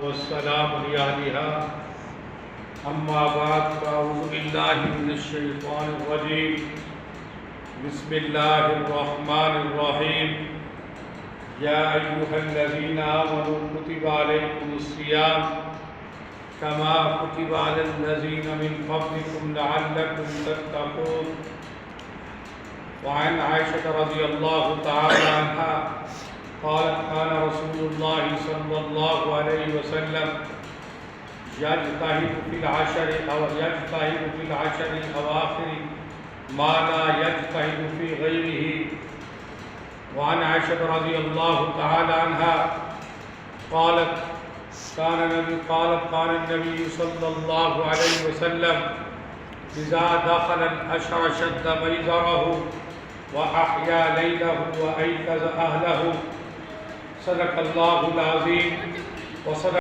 वस्सलाम अलिहा अम्मा बाद फ़अऊज़ु बिल्लाहि मिनश्शैतानिर्रजीम बिस्मिल्लाहिर्रहमानिर्रहीम या अय्युहल्लज़ीना आमनू कुतिबा अलैकुमुस्सियाम कमा कुतिबा अलल्लज़ीना मिन क़ब्लिकुम लअल्लकुम तत्तक़ून। वअन आयशा रज़ियल्लाहु तआला अन्हा क़ालत कान रसूलुल्लाह सल्लल्लाहु अलैहि वसल्लम यज्तहिदु फिल अशरि अवाखिर मा ला यज्तहिदु फी गैरिही। वअन आयशा रज़ियल्लाहु तआला अन्हा क़ालत कान नबी सल्लल्लाहु अलैहि वसल्लम इज़ा दख़ल अल-अशर शद्द मैज़रहु व अहया लैलहु व अयक़ज़ अहलहु। सदक़ल्लाहुल अज़ीम व